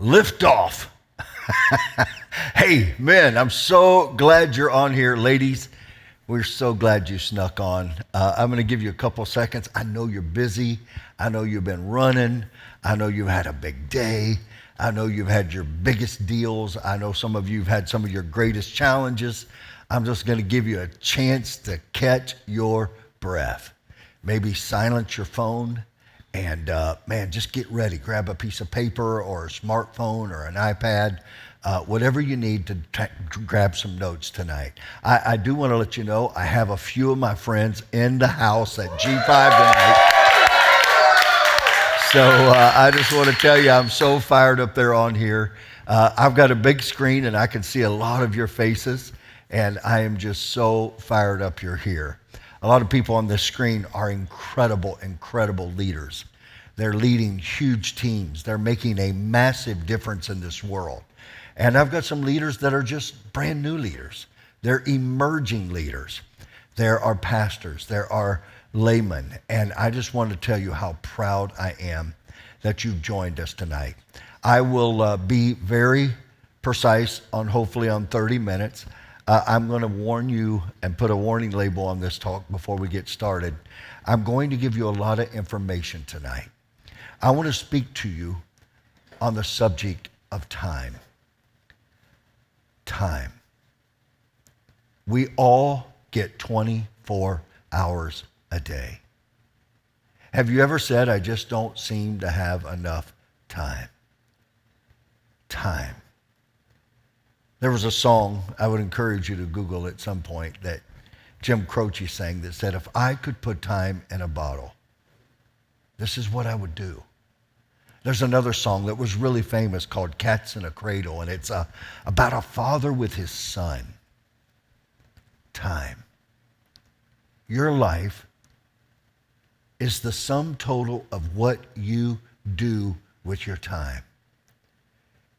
Lift off. Hey, men, I'm so glad you're on here. Ladies, we're so glad you snuck on. I'm going to give you a couple seconds. I know you're busy. I know you've been running. I know you've had a big day. I know you've had your biggest deals. I know some of you have had some of your greatest challenges. I'm just going to give you a chance to catch your breath. Maybe silence your phone and, man, just get ready. Grab a piece of paper or a smartphone or an iPad, whatever you need to grab some notes tonight. I do want to let you know I have a few of my friends in the house at G5 tonight. So I just want to tell you, I'm so fired up there on here. I've got a big screen and I can see a lot of your faces, and I am just so fired up you're here. A lot of people on this screen are incredible, incredible leaders. They're leading huge teams. They're making a massive difference in this world. And I've got some leaders that are just brand new leaders. They're emerging leaders. There are pastors. There are laymen. And I just want to tell you how proud I am that you've joined us tonight. I will be very precise hopefully on 30 minutes. I'm going to warn you and put a warning label on this talk before we get started. I'm going to give you a lot of information tonight. I want to speak to you on the subject of time. Time. We all get 24 hours a day. Have you ever said, I just don't seem to have enough time? Time. There was a song, I would encourage you to Google at some point, that Jim Croce sang that said, if I could put time in a bottle, this is what I would do. There's another song that was really famous called Cats in a Cradle, and it's about a father with his son. Time. Your life is the sum total of what you do with your time.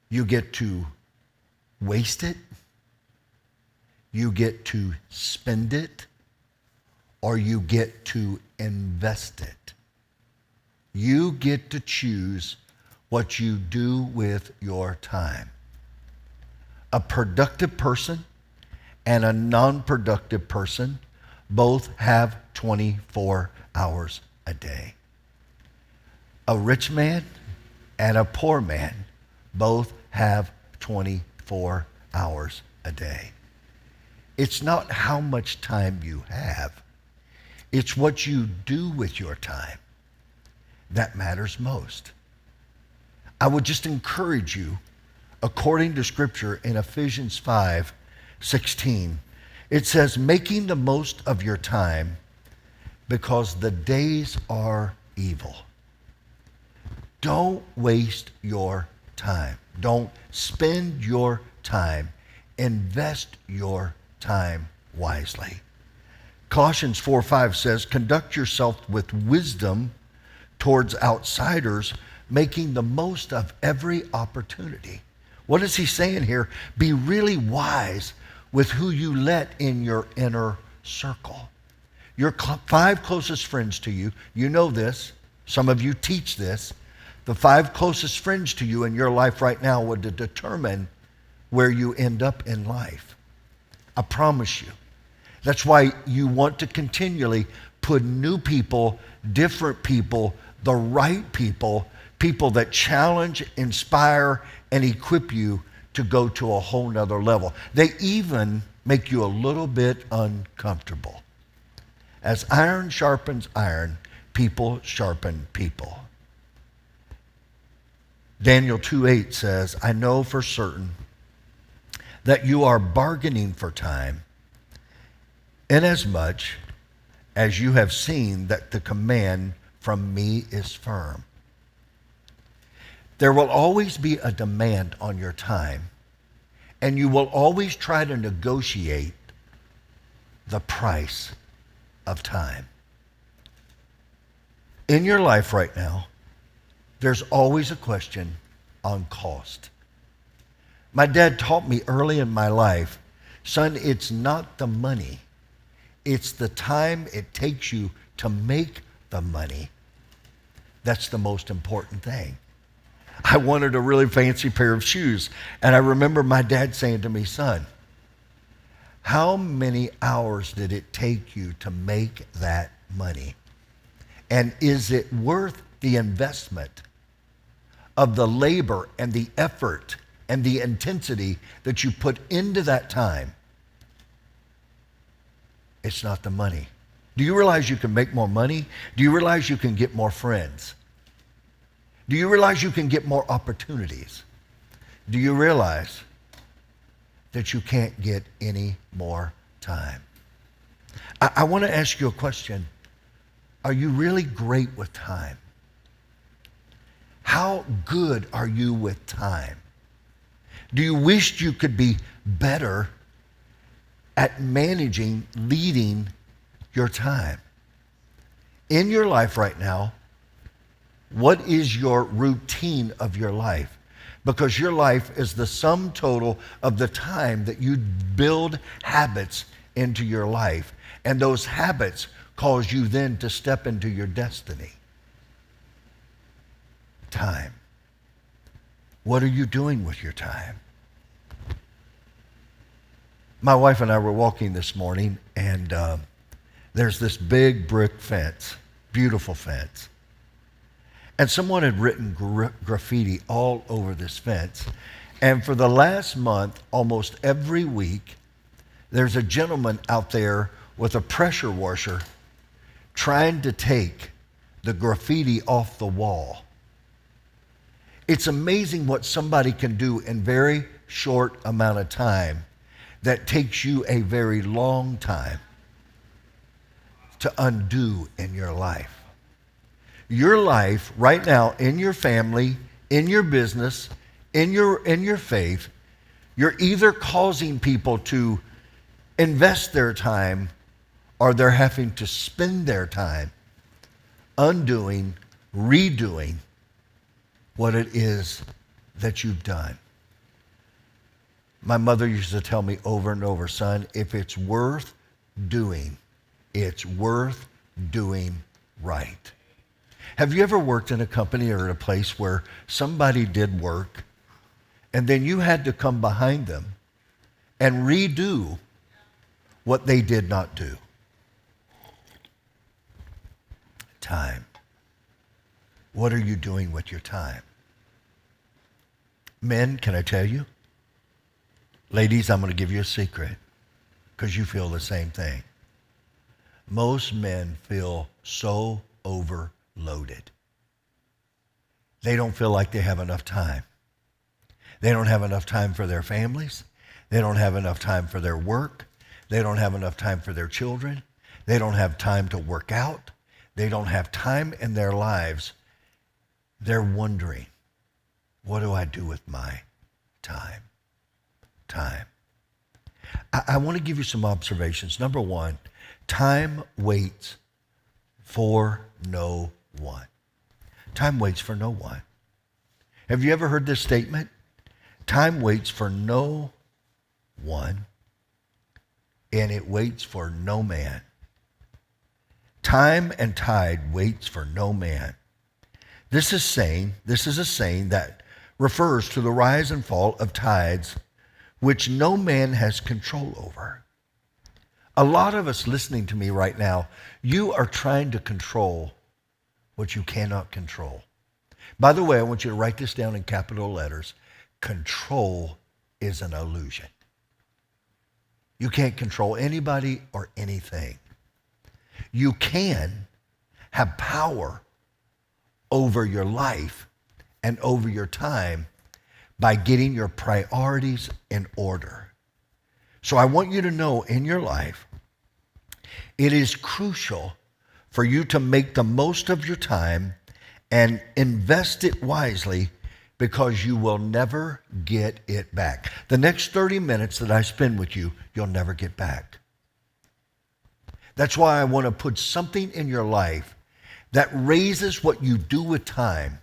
You get to waste it, you get to spend it, or you get to invest it. You get to choose what you do with your time. A productive person and a non-productive person both have 24 hours a day. A rich man and a poor man both have 24 hours a day. It's not how much time you have. It's what you do with your time that matters most. I would just encourage you, according to Scripture in Ephesians 5:16, it says, making the most of your time because the days are evil. Don't waste your time. Don't spend your time. Invest your time wisely. Colossians 4:5 says, conduct yourself with wisdom towards outsiders, making the most of every opportunity. What is he saying here? Be really wise with who you let in your inner circle. Your 5 closest friends to you, you know this, some of you teach this, the 5 closest friends to you in your life right now would determine where you end up in life. I promise you. That's why you want to continually put new people, different people, the right people, people that challenge, inspire, and equip you to go to a whole nother level. They even make you a little bit uncomfortable. As iron sharpens iron, people sharpen people. Daniel 2:8 says, I know for certain that you are bargaining for time, inasmuch as you have seen that the command from me is firm. There will always be a demand on your time, and you will always try to negotiate the price of time. In your life right now, there's always a question on cost. My dad taught me early in my life, son, it's not the money, it's the time it takes you to make the money that's the most important thing. I wanted a really fancy pair of shoes. And I remember my dad saying to me, son, how many hours did it take you to make that money? And is it worth the investment of the labor and the effort and the intensity that you put into that time? It's not the money. Do you realize you can make more money? Do you realize you can get more friends? Do you realize you can get more opportunities? Do you realize that you can't get any more time? I want to ask you a question. Are you really great with time? How good are you with time? Do you wish you could be better at managing, leading your time? In your life right now, what is your routine of your life? Because your life is the sum total of the time that you build habits into your life. And those habits cause you then to step into your destiny. Time. What are you doing with your time? My wife and I were walking this morning, and there's this big brick fence, beautiful fence. And someone had written graffiti all over this fence. And for the last month, almost every week, there's a gentleman out there with a pressure washer trying to take the graffiti off the wall. It's amazing what somebody can do in very short amount of time that takes you a very long time to undo in your life. Your life right now, in your family, in your business, in your faith, you're either causing people to invest their time or they're having to spend their time undoing, redoing what it is that you've done. My mother used to tell me over and over, son, if it's worth doing, it's worth doing right. Have you ever worked in a company or at a place where somebody did work and then you had to come behind them and redo what they did not do? Time. What are you doing with your time? Men, can I tell you? Ladies, I'm going to give you a secret because you feel the same thing. Most men feel so overloaded. They don't feel like they have enough time. They don't have enough time for their families. They don't have enough time for their work. They don't have enough time for their children. They don't have time to work out. They don't have time in their lives. They're wondering, what do I do with my time? Time. I want to give you some observations. Number one, time waits for no one. Time waits for no one. Have you ever heard this statement? Time waits for no one, and it waits for no man. Time and tide waits for no man. This is a saying that refers to the rise and fall of tides which no man has control over. A lot of us listening to me right now, you are trying to control what you cannot control. By the way, I want you to write this down in capital letters. Control is an illusion. You can't control anybody or anything. You can have power over your life and over your time by getting your priorities in order. So I want you to know in your life, it is crucial for you to make the most of your time and invest it wisely because you will never get it back. The next 30 minutes that I spend with you, you'll never get back. That's why I want to put something in your life that raises what you do with time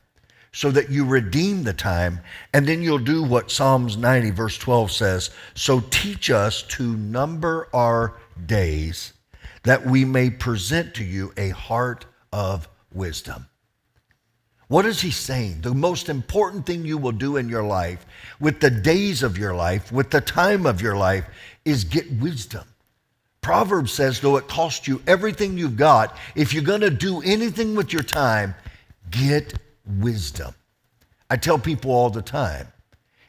so that you redeem the time, and then you'll do what Psalms 90 verse 12 says, so teach us to number our days that we may present to you a heart of wisdom. What is he saying? The most important thing you will do in your life, with the days of your life, with the time of your life, is get wisdom. Proverbs says, though it costs you everything you've got, if you're going to do anything with your time, get wisdom. I tell people all the time,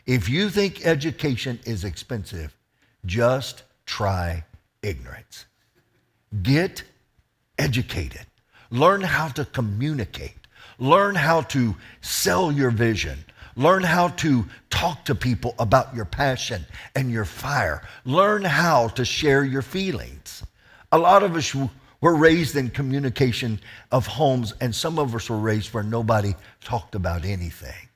if you think education is expensive, just try ignorance. Get educated. Learn how to communicate. Learn how to sell your vision. Learn how to talk to people about your passion and your fire. Learn how to share your feelings. A lot of us were raised in communication of homes, and some of us were raised where nobody talked about anything.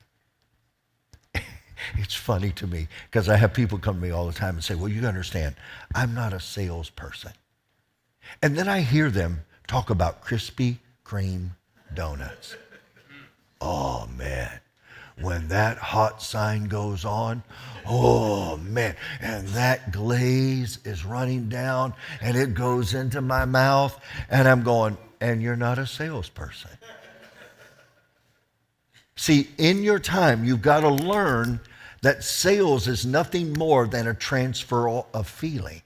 It's funny to me because I have people come to me all the time and say, well, you understand, I'm not a salesperson. And then I hear them talk about Krispy Kreme donuts. Oh, man. When that hot sign goes on, oh, man. And that glaze is running down and it goes into my mouth. And I'm going, and you're not a salesperson. See, in your time, you've got to learn that sales is nothing more than a transfer of feeling.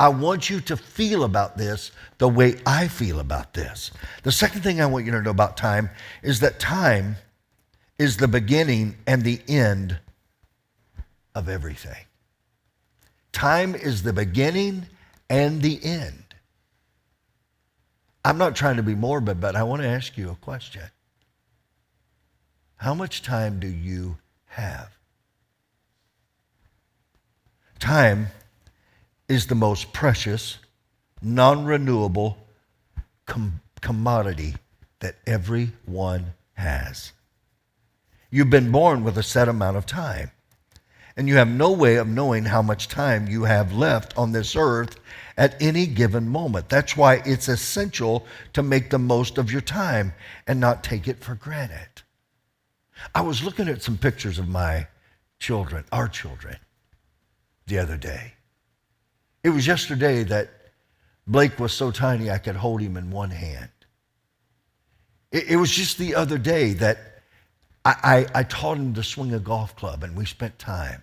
I want you to feel about this the way I feel about this. The second thing I want you to know about time is that time is the beginning and the end of everything. Time is the beginning and the end. I'm not trying to be morbid, but I want to ask you a question. How much time do you have? Time is the most precious, non-renewable commodity that everyone has. You've been born with a set amount of time, and you have no way of knowing how much time you have left on this earth at any given moment. That's why it's essential to make the most of your time and not take it for granted. I was looking at some pictures of my children, our children, the other day. It was yesterday that Blake was so tiny I could hold him in one hand. It was just the other day that I taught him to swing a golf club, and we spent time.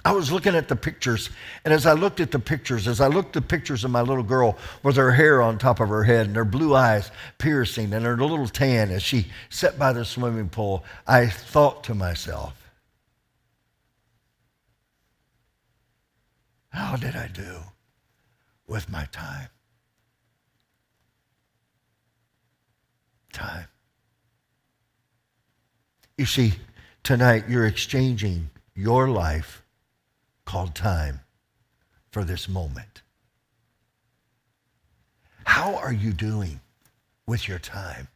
I was looking at the pictures, and as I looked at the pictures of my little girl with her hair on top of her head and her blue eyes piercing and her little tan as she sat by the swimming pool, I thought to myself, how did I do with my time? Time. You see, tonight you're exchanging your life called time for this moment. How are you doing with your time?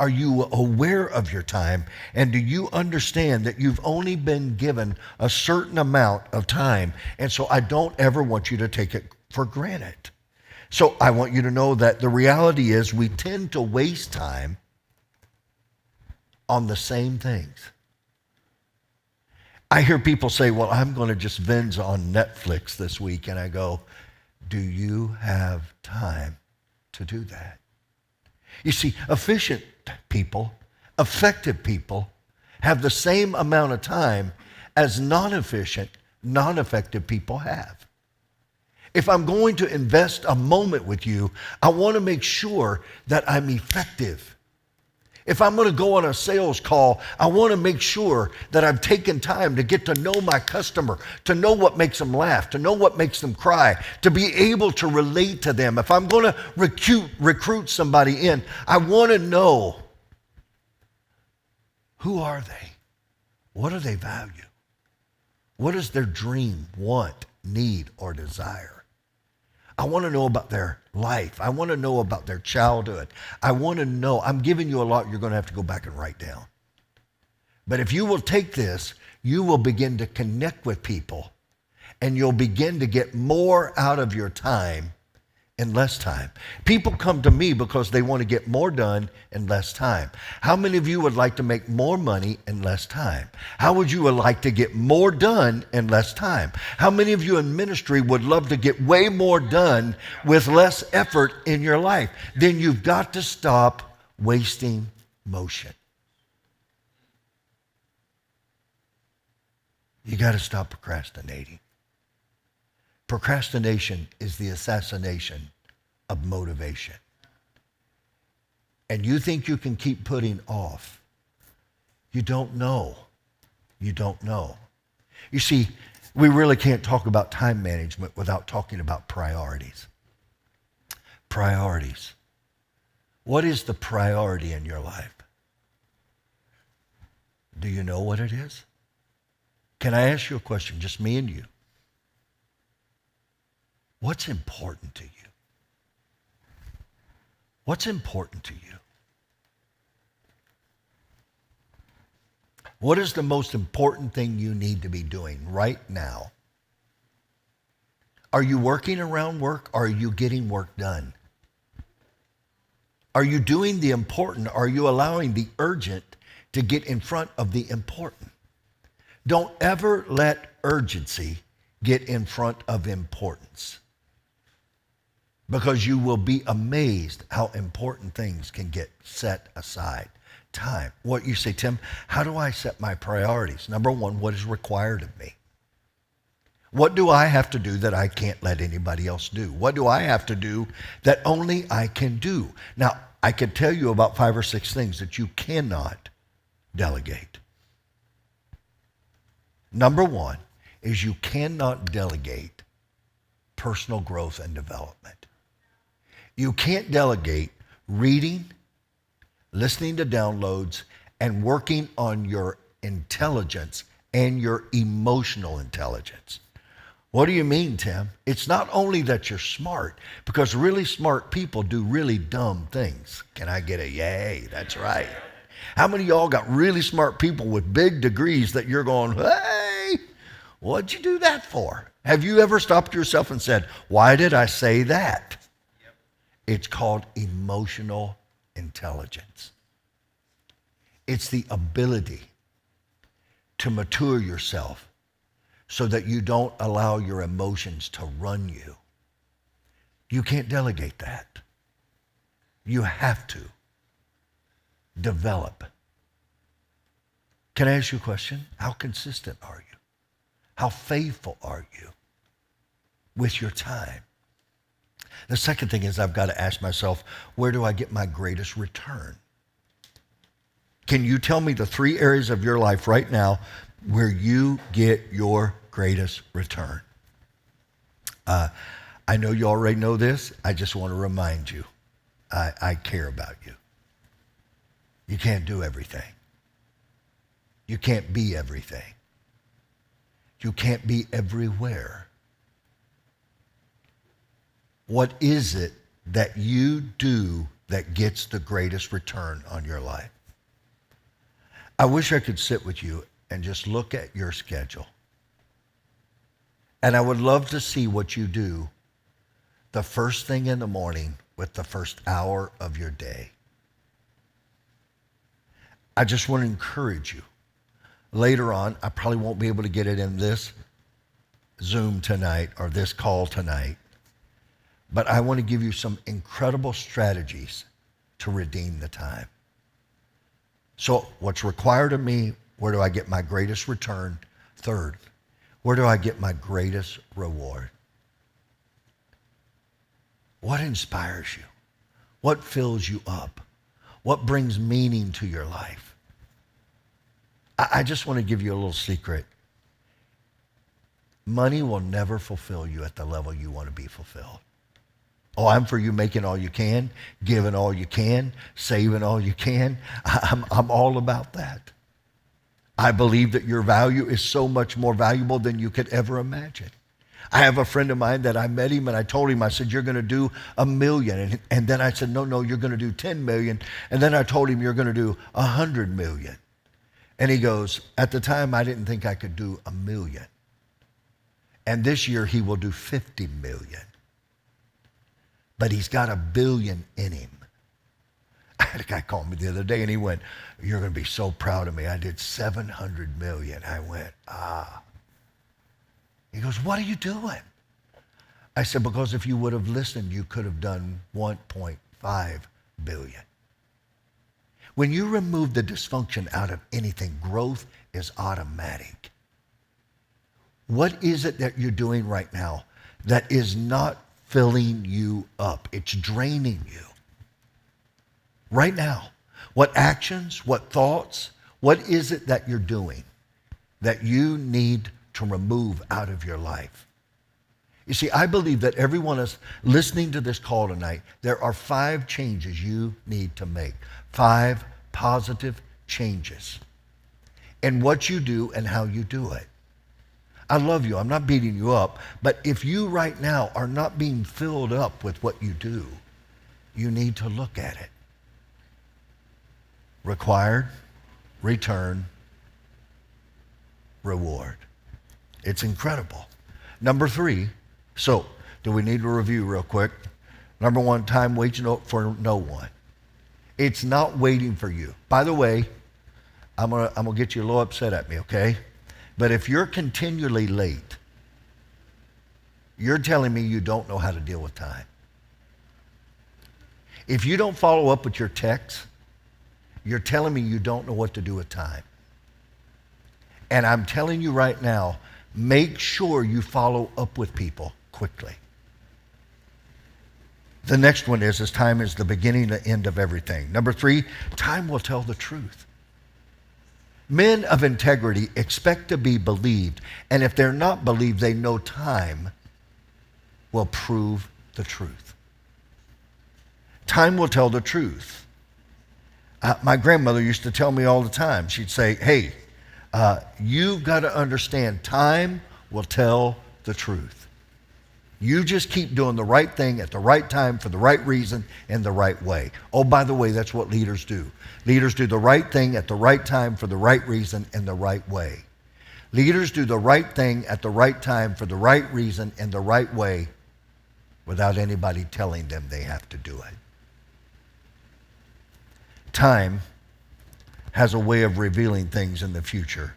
Are you aware of your time? And do you understand that you've only been given a certain amount of time? And so I don't ever want you to take it for granted. So I want you to know that the reality is we tend to waste time on the same things. I hear people say, well, I'm going to just binge on Netflix this week. And I go, do you have time to do that? You see, efficient people, effective people have the same amount of time as non-efficient, non-effective people have. If I'm going to invest a moment with you, I want to make sure that I'm effective. If I'm going to go on a sales call, I want to make sure that I've taken time to get to know my customer, to know what makes them laugh, to know what makes them cry, to be able to relate to them. If I'm going to recruit somebody in, I want to know, who are they? What do they value? What is their dream, want, need, or desire? I want to know about their life. I want to know about their childhood. I want to know. I'm giving you a lot you're going to have to go back and write down. But if you will take this, you will begin to connect with people, and you'll begin to get more out of your time in less time. People come to me because they want to get more done in less time. How many of you would like to make more money in less time? How would you like to get more done in less time? How many of you in ministry would love to get way more done with less effort in your life? Then you've got to stop wasting motion. You got to stop procrastinating. Procrastination is the assassination of motivation. And you think you can keep putting off. You don't know. You don't know. You see, we really can't talk about time management without talking about priorities. Priorities. What is the priority in your life? Do you know what it is? Can I ask you a question, just me and you? What's important to you? What's important to you? What is the most important thing you need to be doing right now? Are you working around work, or are you getting work done? Are you doing the important? Are you allowing the urgent to get in front of the important? Don't ever let urgency get in front of importance, because you will be amazed how important things can get set aside. Time. What you say, Tim, how do I set my priorities? Number one, what is required of me? What do I have to do that I can't let anybody else do? What do I have to do that only I can do? Now, I could tell you about 5 or 6 things that you cannot delegate. Number one is you cannot delegate personal growth and development. You can't delegate reading, listening to downloads, and working on your intelligence and your emotional intelligence. What do you mean, Tim? It's not only that you're smart, because really smart people do really dumb things. Can I get a yay? That's right. How many of y'all got really smart people with big degrees that you're going, hey, what'd you do that for? Have you ever stopped yourself and said, why did I say that? Yep. It's called emotional intelligence. It's the ability to mature yourself so that you don't allow your emotions to run you. You can't delegate that. You have to develop. Can I ask you a question? How consistent are you? How faithful are you with your time? The second thing is I've got to ask myself, where do I get my greatest return? Can you tell me the 3 areas of your life right now where you get your greatest return? I know you already know this. I just want to remind you, I care about you. You can't do everything. You can't be everything. You can't be everywhere. What is it that you do that gets the greatest return on your life? I wish I could sit with you and just look at your schedule. And I would love to see what you do the first thing in the morning with the first hour of your day. I just want to encourage you. Later on, I probably won't be able to get it in this Zoom tonight or this call tonight, but I want to give you some incredible strategies to redeem the time. So what's required of me? Where do I get my greatest return? Third, where do I get my greatest reward? What inspires you? What fills you up? What brings meaning to your life? I just want to give you a little secret. Money will never fulfill you at the level you want to be fulfilled. Oh, I'm for you making all you can, giving all you can, saving all you can. I'm all about that. I believe that your value is so much more valuable than you could ever imagine. I have a friend of mine that I met him and I told him, I said, you're going to do $1 million. And then I said, no, you're going to do 10 million. And then I told him, you're going to do 100 million. And he goes, at the time, I didn't think I could do 1 million. And this year he will do 50 million. But he's got 1 billion in him. I had a guy call me the other day and he went, you're going to be so proud of me. I did 700 million. I went, He goes, what are you doing? I said, because if you would have listened, you could have done 1.5 billion. When you remove the dysfunction out of anything, growth is automatic. What is it that you're doing right now that is not filling you up? It's draining you. Right now. What actions, what thoughts, what is it that you're doing that you need to remove out of your life? You see, I believe that everyone is listening to this call tonight. There are 5 changes you need to make. 5 positive changes in what you do and how you do it. I love you. I'm not beating you up. But if you right now are not being filled up with what you do, you need to look at it. Required, return, reward. It's incredible. Number 3, so do we need to review real quick? Number 1, time waits for no one. It's not waiting for you. By the way, I'm gonna get you a little upset at me, okay? But if you're continually late, you're telling me you don't know how to deal with time. If you don't follow up with your texts, you're telling me you don't know what to do with time. And I'm telling you right now, make sure you follow up with people quickly. The next one is time is the beginning and end of everything. Number 3, time will tell the truth. Men of integrity expect to be believed, and if they're not believed, they know time will prove the truth. Time will tell the truth. My grandmother used to tell me all the time, she'd say, hey, you've got to understand time will tell the truth. You just keep doing the right thing at the right time for the right reason in the right way. Oh, by the way, that's what leaders do. Leaders do the right thing at the right time for the right reason in the right way. Leaders do the right thing at the right time for the right reason in the right way without anybody telling them they have to do it. Time has a way of revealing things in the future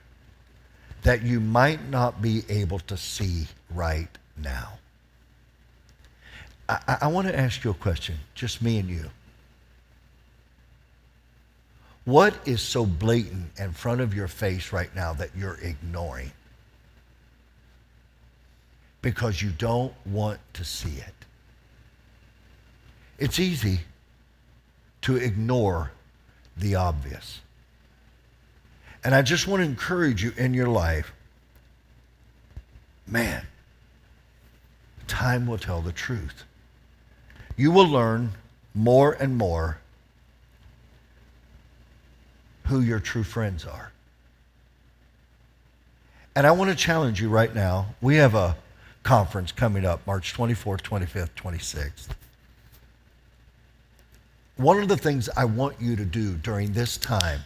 that you might not be able to see right now. I want to ask you a question, just me and you. What is so blatant in front of your face right now that you're ignoring? Because you don't want to see it. It's easy to ignore the obvious. And I just want to encourage you in your life, man, time will tell the truth. You will learn more and more who your true friends are. And I want to challenge you right now. We have a conference coming up, March 24th, 25th, 26th. One of the things I want you to do during this time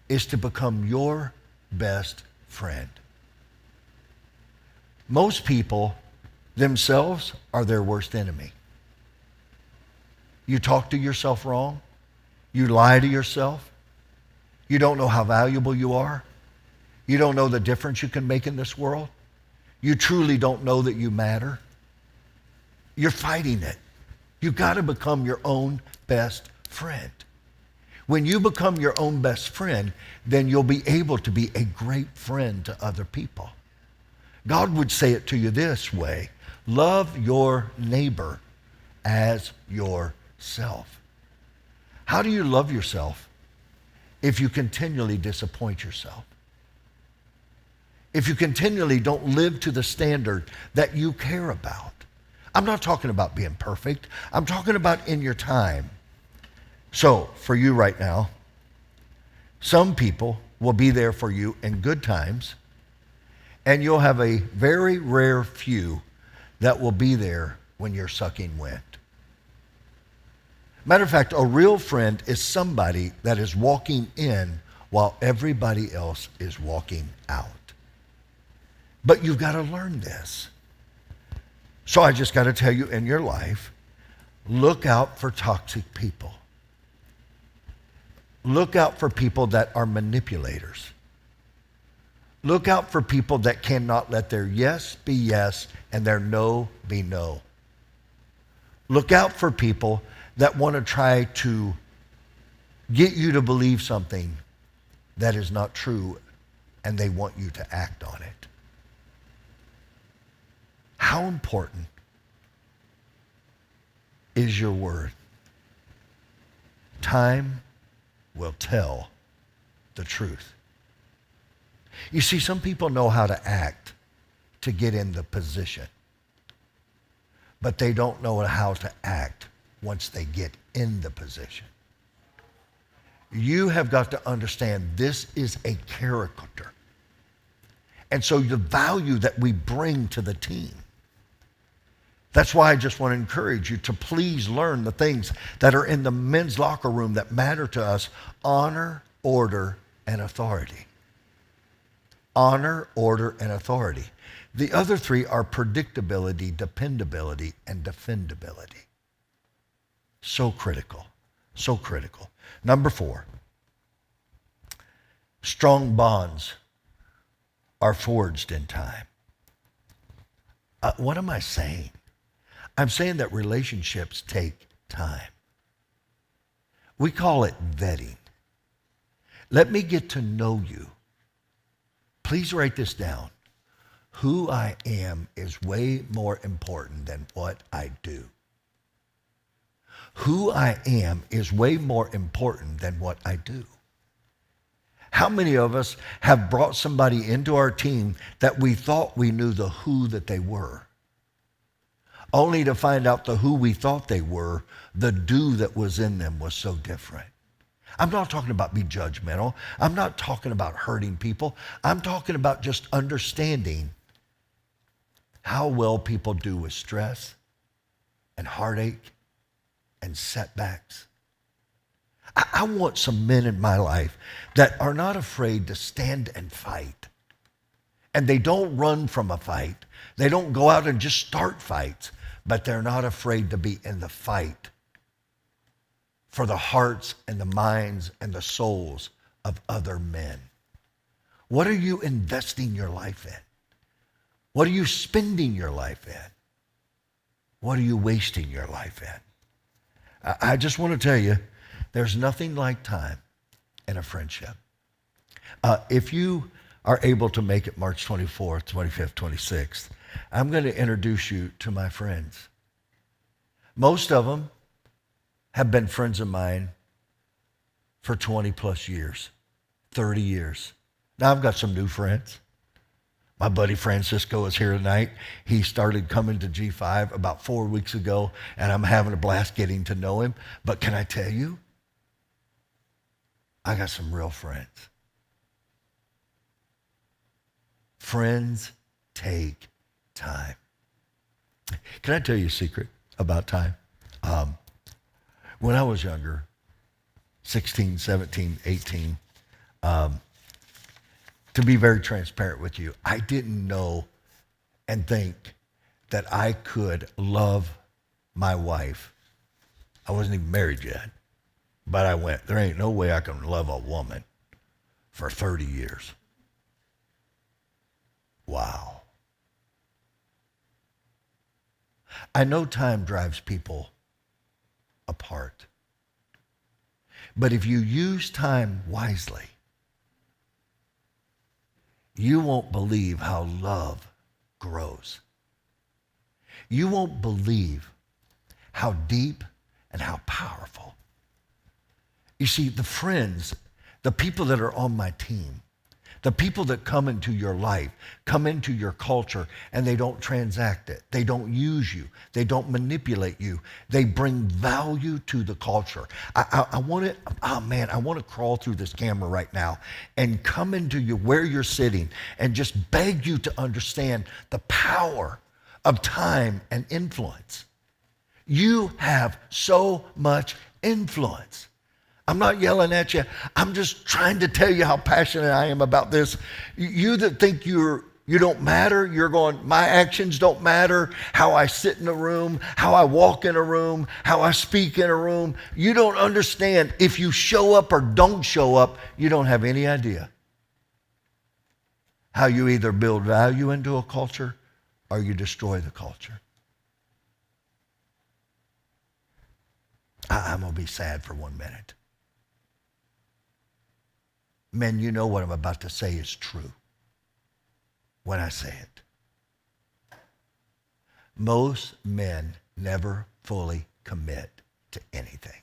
is to become your best friend. Most people themselves are their worst enemy. You talk to yourself wrong. You lie to yourself. You don't know how valuable you are. You don't know the difference you can make in this world. You truly don't know that you matter. You're fighting it. You've got to become your own best friend. When you become your own best friend, then you'll be able to be a great friend to other people. God would say it to you this way: love your neighbor as yourself. How do you love yourself if you continually disappoint yourself? If you continually don't live to the standard that you care about? I'm not talking about being perfect. I'm talking about in your time. So, for you right now, some people will be there for you in good times, and you'll have a very rare few that will be there when you're sucking wind. Matter of fact, a real friend is somebody that is walking in while everybody else is walking out. But you've got to learn this. So I just got to tell you, in your life, look out for toxic people. Look out for people that are manipulators. Look out for people that cannot let their yes be yes and their no be no. Look out for people that want to try to get you to believe something that is not true, and they want you to act on it. How important is your word? Time will tell the truth. You see, some people know how to act to get in the position, but they don't know how to act once they get in the position. You have got to understand this is a character. And so the value that we bring to the team. That's why I just want to encourage you to please learn the things that are in the men's locker room that matter to us: honor, order, and authority. Honor, order, and authority. The other three are predictability, dependability, and defendability. So critical. So critical. Number 4, strong bonds are forged in time. What am I saying? I'm saying that relationships take time. We call it vetting. Let me get to know you. Please write this down. Who I am is way more important than what I do. Who I am is way more important than what I do. How many of us have brought somebody into our team that we thought we knew the who that they were, only to find out the who we thought they were, the do that was in them was so different? I'm not talking about being judgmental. I'm not talking about hurting people. I'm talking about just understanding how well people do with stress and heartache and setbacks. I want some men in my life that are not afraid to stand and fight. And they don't run from a fight. They don't go out and just start fights, but they're not afraid to be in the fight for the hearts and the minds and the souls of other men. What are you investing your life in? What are you spending your life in? What are you wasting your life in? I just want to tell you, there's nothing like time in a friendship. If you are able to make it March 24th, 25th, 26th, I'm going to introduce you to my friends. Most of them have been friends of mine for 20 plus years, 30 years. Now I've got some new friends. My buddy Francisco is here tonight. He started coming to G5 about 4 weeks ago, and I'm having a blast getting to know him. But can I tell you, I got some real friends. Friends take time. Can I tell you a secret about time? When I was younger, 16, 17, 18, to be very transparent with you, I didn't know and think that I could love my wife. I wasn't even married yet, but I went, there ain't no way I can love a woman for 30 years. Wow. I know time drives people apart, but if you use time wisely, you won't believe how love grows. You won't believe how deep and how powerful. You see, the friends, the people that are on my team, the people that come into your life, come into your culture, and they don't transact it. They don't use you. They don't manipulate you. They bring value to the culture. I want to, I want to crawl through this camera right now and come into you where you're sitting and just beg you to understand the power of time and influence. You have so much influence. I'm not yelling at you. I'm just trying to tell you how passionate I am about this. You that think you don't matter, you're going, my actions don't matter, how I sit in a room, how I walk in a room, how I speak in a room. You don't understand. If you show up or don't show up, you don't have any idea how you either build value into a culture or you destroy the culture. I'm going to be sad for 1 minute. Men, you know what I'm about to say is true when I say it. Most men never fully commit to anything.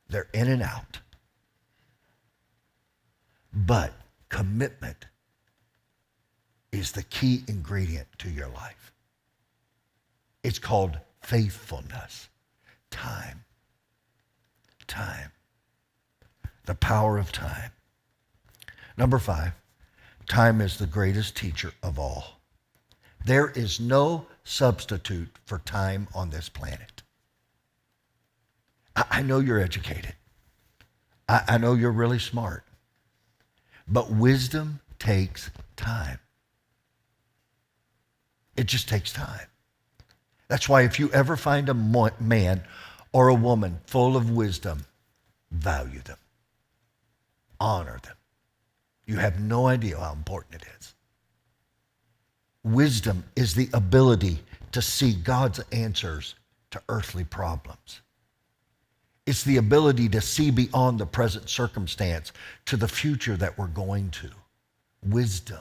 They're in and out. But commitment is the key ingredient to your life. It's called faithfulness. Time. Time. The power of time. Number 5, time is the greatest teacher of all. There is no substitute for time on this planet. I know you're educated. I know you're really smart. But wisdom takes time. It just takes time. That's why if you ever find a man or a woman full of wisdom, value them. Honor them. You have no idea how important it is. Wisdom is the ability to see God's answers to earthly problems. It's the ability to see beyond the present circumstance to the future that we're going to. Wisdom.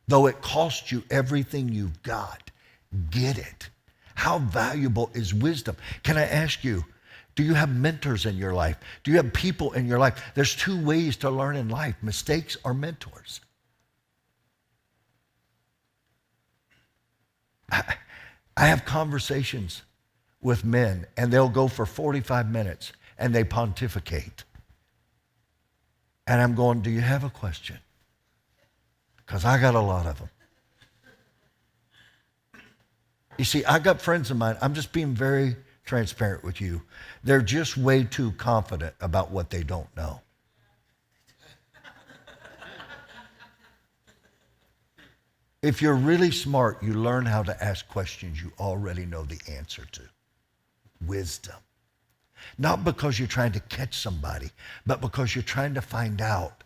Though it costs you everything you've got, get it. How valuable is wisdom? Can I ask you, do you have mentors in your life? Do you have people in your life? There's 2 ways to learn in life, mistakes or mentors. I have conversations with men, and they'll go for 45 minutes, and they pontificate. And I'm going, do you have a question? Because I got a lot of them. You see, I got friends of mine, I'm just being very transparent with you. They're just way too confident about what they don't know. If you're really smart, you learn how to ask questions you already know the answer to. Wisdom. Not because you're trying to catch somebody, but because you're trying to find out,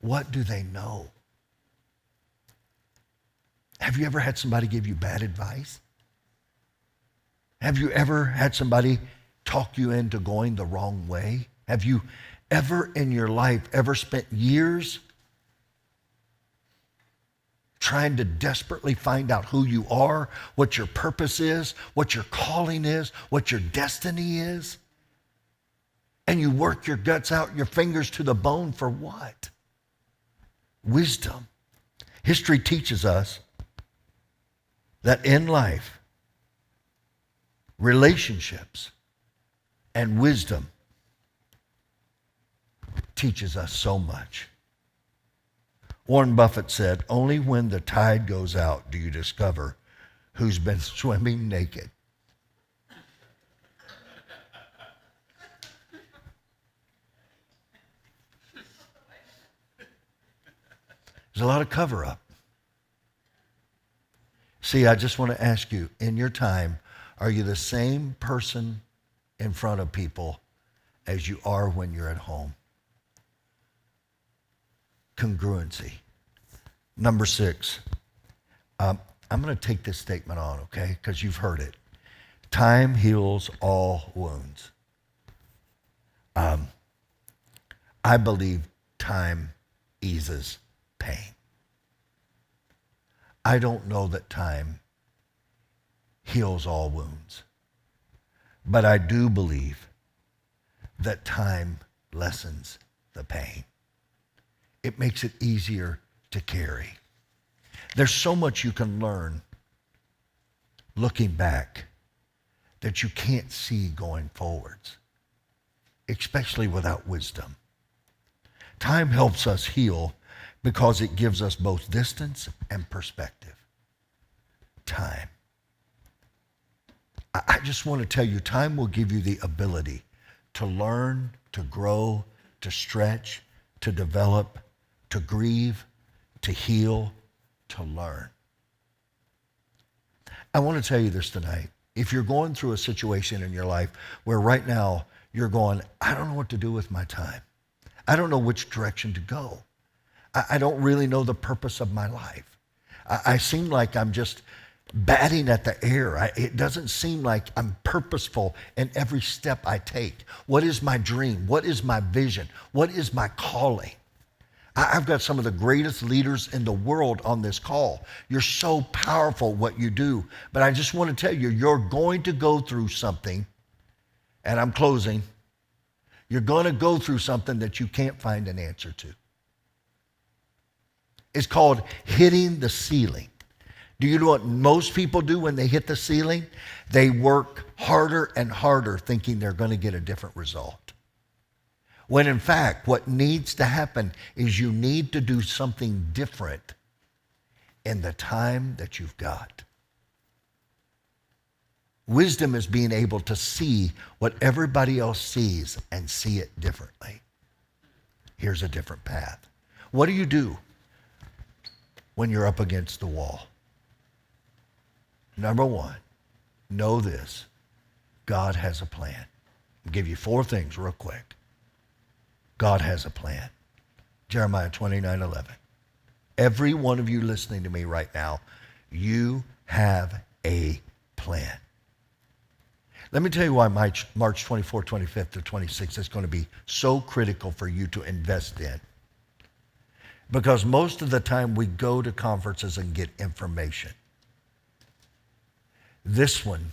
what do they know? Have you ever had somebody give you bad advice? Have you ever had somebody talk you into going the wrong way? Have you ever in your life spent years trying to desperately find out who you are, what your purpose is, what your calling is, what your destiny is? And you work your guts out, your fingers to the bone for what? Wisdom. History teaches us that in life, relationships and wisdom teaches us so much. Warren Buffett said, only when the tide goes out do you discover who's been swimming naked. There's a lot of cover-up. See, I just want to ask you, in your time, are you the same person in front of people as you are when you're at home? Congruency. Number 6. I'm going to take this statement on, okay, because you've heard it. Time heals all wounds. I believe time eases pain. I don't know that time heals all wounds, but I do believe that time lessens the pain. It makes it easier to carry. There's so much you can learn looking back that you can't see going forwards, especially without wisdom. Time helps us heal because it gives us both distance and perspective. Time. I just want to tell you, time will give you the ability to learn, to grow, to stretch, to develop, to grieve, to heal, to learn. I want to tell you this tonight. If you're going through a situation in your life where right now you're going, I don't know what to do with my time. I don't know which direction to go. I don't really know the purpose of my life. I seem like I'm just batting at the air. It doesn't seem like I'm purposeful in every step I take. What is my dream? What is my vision? What is my calling? I've got some of the greatest leaders in the world on this call. You're so powerful what you do. But I just want to tell you, you're going to go through something, and I'm closing. You're going to go through something that you can't find an answer to. It's called hitting the ceiling. Do you know what most people do when they hit the ceiling? They work harder and harder thinking they're going to get a different result. When in fact, what needs to happen is you need to do something different in the time that you've got. Wisdom is being able to see what everybody else sees and see it differently. Here's a different path. What do you do when you're up against the wall? Number one, know this. God has a plan. I'll give you 4 things real quick. God has a plan. Jeremiah 29:11. Every one of you listening to me right now, you have a plan. Let me tell you why March 24th, 25th, or 26th is going to be so critical for you to invest in. Because most of the time we go to conferences and get information. This one,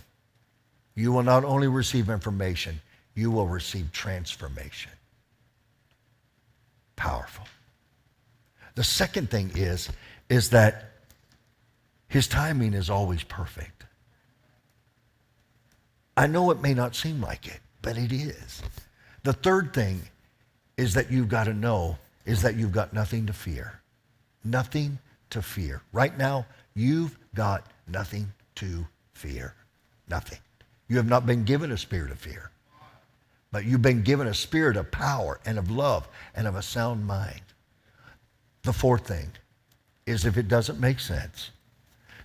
you will not only receive information, you will receive transformation. Powerful. The second thing is that his timing is always perfect. I know it may not seem like it, but it is. The third thing is that you've got to know is that you've got nothing to fear. Nothing to fear. Right now, you've got nothing to fear. Nothing. You have not been given a spirit of fear. But you've been given a spirit of power and of love and of a sound mind. The fourth thing is if it doesn't make sense,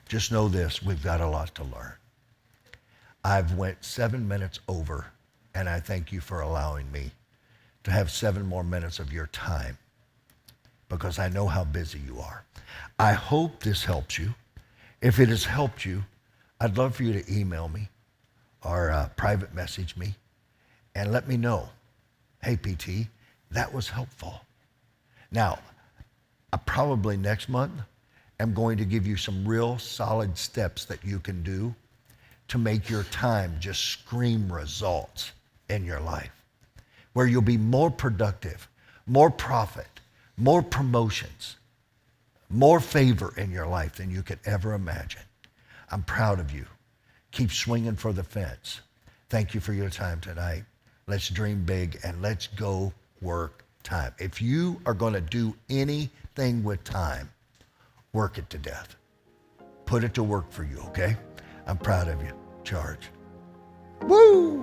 just know this, we've got a lot to learn. I've went 7 minutes over, and I thank you for allowing me to have 7 more minutes of your time because I know how busy you are. I hope this helps you. If it has helped you, I'd love for you to email me or private message me. And let me know, hey, PT, that was helpful. Now, I probably next month am going to give you some real solid steps that you can do to make your time just scream results in your life, where you'll be more productive, more profit, more promotions, more favor in your life than you could ever imagine. I'm proud of you. Keep swinging for the fence. Thank you for your time tonight. Let's dream big and let's go work time. If you are going to do anything with time, work it to death. Put it to work for you, okay? I'm proud of you. Charge. Woo!